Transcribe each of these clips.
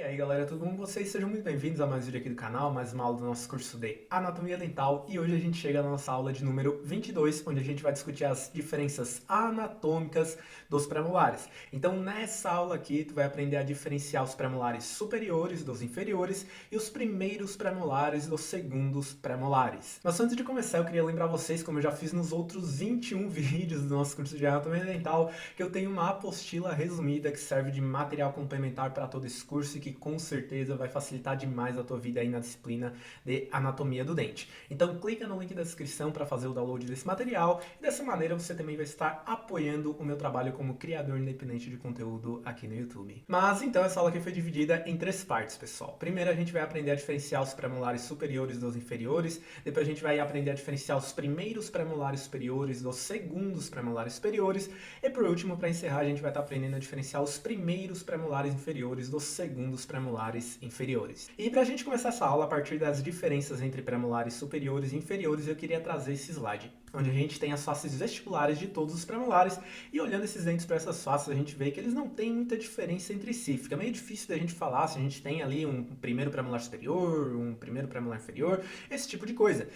aí galera, tudo bom com vocês? Sejam muito bem-vindos a mais um vídeo aqui do canal, mais uma aula do nosso curso de Anatomia Dental e hoje a gente chega na nossa aula de número 22, onde a gente vai discutir as diferenças anatômicas dos premolares. Então nessa aula aqui tu vai aprender a diferenciar os premolares superiores dos inferiores e os primeiros premolares dos segundos premolares. Mas antes de começar eu queria lembrar vocês, como eu já fiz nos outros 21 vídeos do nosso curso de Anatomia Dental, que eu tenho uma apostila resumida que serve de material complementar para todo esse curso e que com certeza vai facilitar demais a tua vida aí na disciplina de anatomia do dente. Então clica no link da descrição para fazer o download desse material e dessa maneira você também vai estar apoiando o meu trabalho como criador independente de conteúdo aqui no YouTube. Mas então essa aula aqui foi dividida em 3 partes, pessoal. Primeiro a gente vai aprender a diferenciar os premolares superiores dos inferiores, depois a gente vai aprender a diferenciar os primeiros premolares superiores dos segundos premolares superiores e por último, para encerrar, a gente vai estar aprendendo a diferenciar os primeiros premolares inferiores dos segundos premolares inferiores. E para a gente começar essa aula a partir das diferenças entre premolares superiores e inferiores, eu queria trazer esse slide, onde a gente tem as faces vestibulares de todos os premolares e olhando esses dentes para essas faces, a gente vê que eles não têm muita diferença entre si. Fica meio difícil da gente falar se a gente tem ali um primeiro premolar superior, um primeiro premolar inferior, esse tipo de coisa.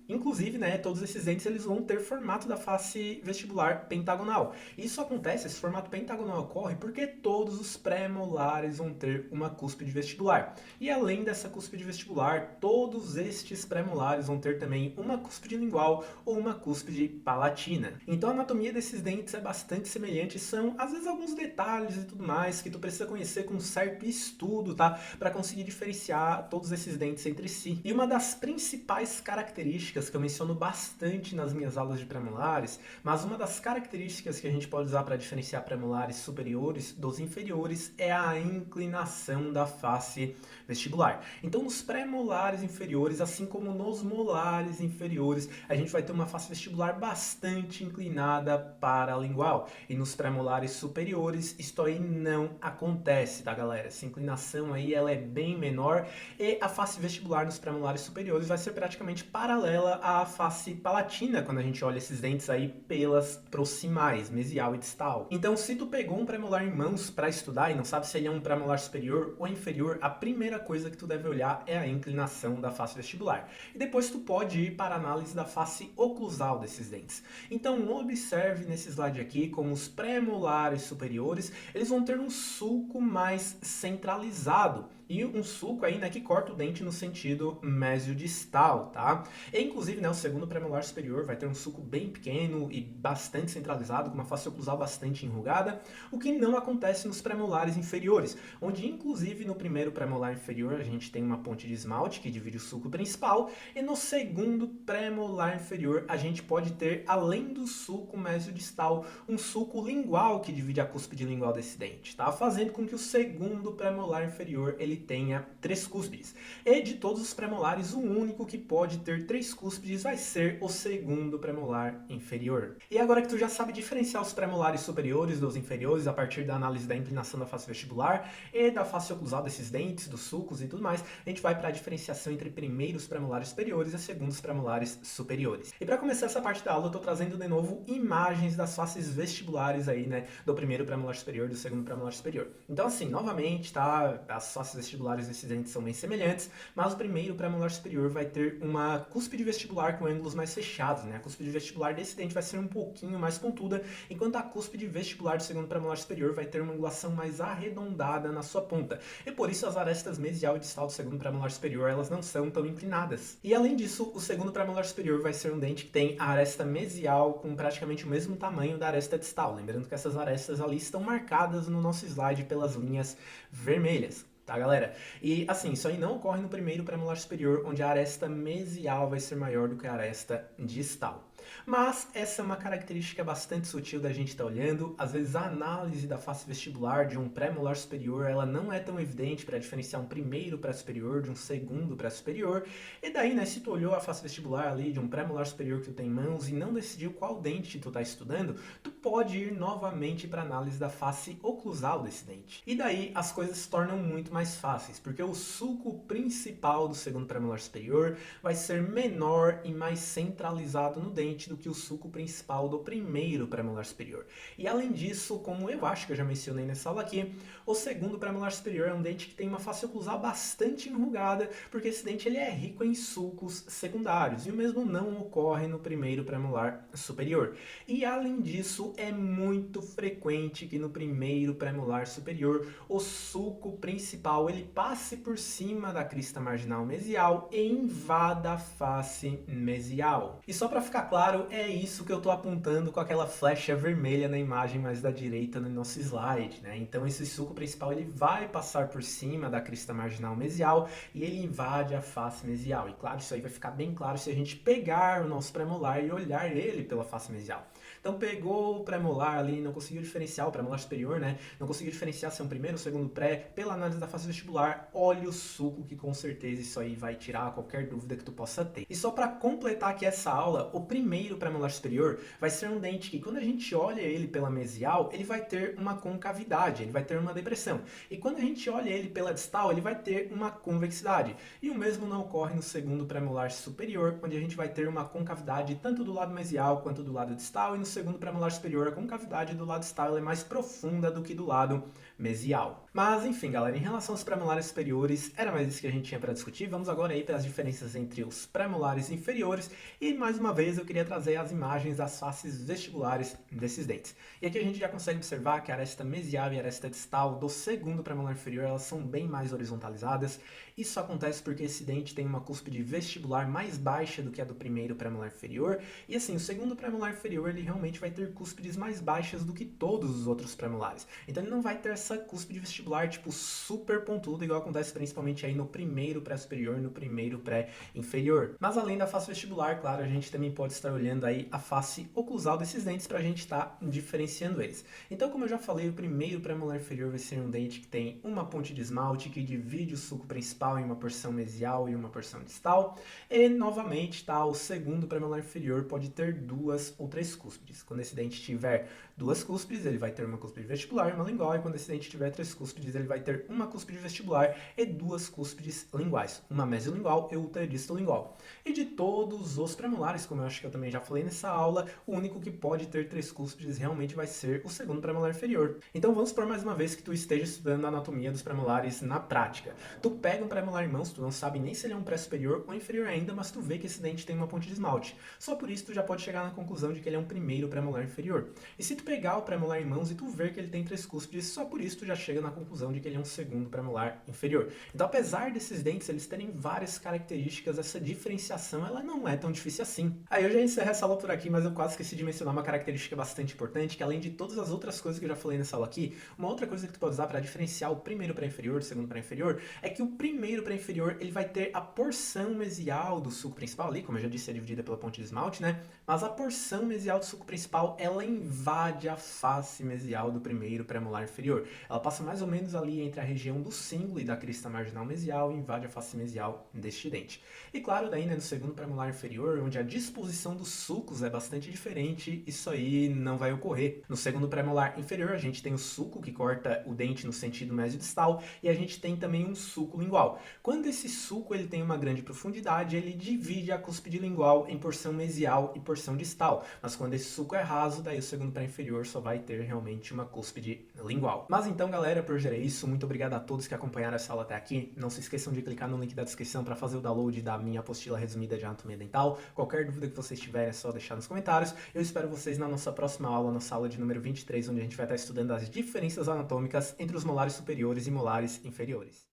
Inclusive, né, todos esses dentes eles vão ter formato da face vestibular pentagonal. Isso acontece, esse formato pentagonal ocorre porque todos os premolares vão ter uma cúspide vestibular. E além dessa cúspide vestibular, todos estes premolares vão ter também uma cúspide lingual ou uma cúspide palatina. Então a anatomia desses dentes é bastante semelhante, são às vezes alguns detalhes e tudo mais que tu precisa conhecer com um certo estudo, tá? Para conseguir diferenciar todos esses dentes entre si. E uma das principais características que eu menciono bastante nas minhas aulas de premolares, mas uma das características que a gente pode usar para diferenciar premolares superiores dos inferiores é a inclinação da face vestibular. Então, nos premolares inferiores, assim como nos molares inferiores, a gente vai ter uma face vestibular bastante inclinada para a lingual. E nos premolares superiores, isto aí não acontece, tá, galera? Essa inclinação aí, ela é bem menor e a face vestibular nos premolares superiores vai ser praticamente paralela à face palatina quando a gente olha esses dentes aí pelas proximais, mesial e distal. Então, se tu pegou um premolar em mãos para estudar e não sabe se ele é um premolar superior ou inferior, a primeira coisa que tu deve olhar é a inclinação da face vestibular. E depois tu pode ir para a análise da face oclusal desses dentes. Então, observe nesse slide aqui como os premolares superiores, eles vão ter um sulco mais centralizado e um sulco aí, né, que corta o dente no sentido mesiodistal, tá? E, inclusive, né, o segundo premolar superior vai ter um sulco bem pequeno e bastante centralizado, com uma face oclusal bastante enrugada, o que não acontece nos premolares inferiores, onde, inclusive, no primeiro premolar inferior a gente tem uma ponte de esmalte que divide o sulco principal, e no segundo premolar inferior a gente pode ter, além do sulco mesiodistal, um sulco lingual que divide a cúspide lingual desse dente, tá? Fazendo com que o segundo premolar inferior ele tenha 3 cúspides. E de todos os premolares, o único que pode ter 3 cúspides vai ser o segundo premolar inferior. E agora que tu já sabe diferenciar os premolares superiores dos inferiores a partir da análise da inclinação da face vestibular e da face oclusal desses dentes, dos sulcos e tudo mais, a gente vai para a diferenciação entre primeiros premolares superiores e segundos premolares superiores. E para começar essa parte da aula, eu estou trazendo de novo imagens das faces vestibulares aí, né, do primeiro premolar superior e do segundo premolar superior. Então assim, novamente, tá, as faces vestibulares desses dentes são bem semelhantes, mas o primeiro premolar superior vai ter uma cúspide vestibular com ângulos mais fechados, né? A cúspide vestibular desse dente vai ser um pouquinho mais pontuda, enquanto a cúspide vestibular do segundo premolar superior vai ter uma angulação mais arredondada na sua ponta. E por isso as arestas mesial e distal do segundo premolar superior, elas não são tão inclinadas. E além disso, o segundo premolar superior vai ser um dente que tem a aresta mesial com praticamente o mesmo tamanho da aresta distal. Lembrando que essas arestas ali estão marcadas no nosso slide pelas linhas vermelhas. Tá, galera? E assim, isso aí não ocorre no primeiro premolar superior, onde a aresta mesial vai ser maior do que a aresta distal. Mas essa é uma característica bastante sutil da gente estar olhando. Às vezes a análise da face vestibular de um pré-molar superior ela não é tão evidente para diferenciar um primeiro pré-superior de um segundo pré-superior. E daí, né, se tu olhou a face vestibular ali de um pré-molar superior que tu tem em mãos e não decidiu qual dente tu está estudando, tu pode ir novamente para a análise da face oclusal desse dente. E daí as coisas se tornam muito mais fáceis, porque o sulco principal do segundo pré-molar superior vai ser menor e mais centralizado no dente, diferente do que o suco principal do primeiro premolar superior. E além disso, como eu acho que eu já mencionei nessa aula aqui, o segundo premolar superior é um dente que tem uma face oclusal bastante enrugada, porque esse dente ele é rico em sulcos secundários, e o mesmo não ocorre no primeiro premolar superior. E além disso, é muito frequente que no primeiro premolar superior o sulco principal ele passe por cima da crista marginal mesial e invada a face mesial. E só para ficar claro, é isso que eu estou apontando com aquela flecha vermelha na imagem mais da direita no nosso slide, né? Então esse sulco principal ele vai passar por cima da crista marginal mesial e ele invade a face mesial. E claro, isso aí vai ficar bem claro se a gente pegar o nosso premolar e olhar ele pela face mesial. Então pegou o premolar ali, não conseguiu diferenciar o premolar superior, né? Não conseguiu diferenciar se é um primeiro ou segundo pré, pela análise da face vestibular, olha o suco que com certeza isso aí vai tirar qualquer dúvida que tu possa ter. E só para completar aqui essa aula, o primeiro premolar superior vai ser um dente que quando a gente olha ele pela mesial, ele vai ter uma concavidade, ele vai ter uma depressão. E quando a gente olha ele pela distal, ele vai ter uma convexidade. E o mesmo não ocorre no segundo premolar superior, onde a gente vai ter uma concavidade tanto do lado mesial quanto do lado distal, e no segundo premolar superior, a concavidade do lado distal é mais profunda do que do lado mesial. Mas enfim, galera, em relação aos premolares superiores, era mais isso que a gente tinha para discutir. Vamos agora aí para as diferenças entre os premolares inferiores e mais uma vez eu queria trazer as imagens das faces vestibulares desses dentes. E aqui a gente já consegue observar que a aresta mesial e a aresta distal do segundo premolar inferior, elas são bem mais horizontalizadas. Isso acontece porque esse dente tem uma cúspide vestibular mais baixa do que a do primeiro premolar inferior. E assim, o segundo premolar inferior, ele realmente vai ter cúspides mais baixas do que todos os outros premolares. Então ele não vai ter essa cúspide vestibular tipo super pontuda, igual acontece principalmente aí no primeiro pré-superior e no primeiro pré-inferior. Mas além da face vestibular, claro, a gente também pode estar olhando aí a face oclusal desses dentes para a gente estar diferenciando eles. Então, como eu já falei, o primeiro premolar inferior vai ser um dente que tem uma ponte de esmalte que divide o sulco principal em uma porção mesial e uma porção distal. E, novamente, tá, o segundo premolar inferior pode ter duas ou três cúspides. Quando esse dente tiver duas cúspides, ele vai ter uma cúspide vestibular e uma lingual, e quando esse dente tiver três cúspides, ele vai ter uma cúspide vestibular e duas cúspides linguais, uma mesiolingual e outra distolingual. E de todos os premolares, como eu acho que eu também já falei nessa aula, o único que pode ter três cúspides realmente vai ser o segundo premolar inferior. Então vamos supor mais uma vez que tu esteja estudando a anatomia dos premolares na prática. Tu pega um premolar em mãos, tu não sabe nem se ele é um pré-superior ou inferior ainda, mas tu vê que esse dente tem uma ponte de esmalte. Só por isso tu já pode chegar na conclusão de que ele é um primeiro premolar inferior. E se tu pegar o premolar em mãos e tu ver que ele tem três cúspides, só por isso tu já chega na conclusão de que ele é um segundo premolar inferior. Então, apesar desses dentes eles terem várias características, essa diferenciação ela não é tão difícil assim. Aí eu já encerrei essa aula por aqui, mas eu quase esqueci de mencionar uma característica bastante importante, que além de todas as outras coisas que eu já falei nessa aula aqui, uma outra coisa que tu pode usar para diferenciar o primeiro pré-inferior do segundo pré-inferior é que o primeiro pré-inferior ele vai ter a porção mesial do sulco principal ali, como eu já disse, é dividida pela ponte de esmalte, né? Mas a porção mesial do sulco principal, ela invade a face mesial do primeiro premolar inferior. Ela passa mais ou menos ali entre a região do cíngulo e da crista marginal mesial e invade a face mesial deste dente. E claro, daí, né, no segundo premolar inferior, onde a disposição dos sulcos é bastante diferente, isso aí não vai ocorrer. No segundo premolar inferior, a gente tem o sulco que corta o dente no sentido mesiodistal e a gente tem também um sulco lingual. Quando esse sulco ele tem uma grande profundidade, ele divide a cúspide lingual em porção mesial e porção distal. Mas quando esse sulco é raso, daí o segundo pré-inferior só vai ter realmente uma cúspide lingual. Mas então, galera, por hoje era isso. Muito obrigado a todos que acompanharam essa aula até aqui. Não se esqueçam de clicar no link da descrição para fazer o download da minha apostila resumida de anatomia dental. Qualquer dúvida que vocês tiverem é só deixar nos comentários. Eu espero vocês na nossa próxima aula, nossa aula de número 23, onde a gente vai estar estudando as diferenças anatômicas entre os molares superiores e molares inferiores.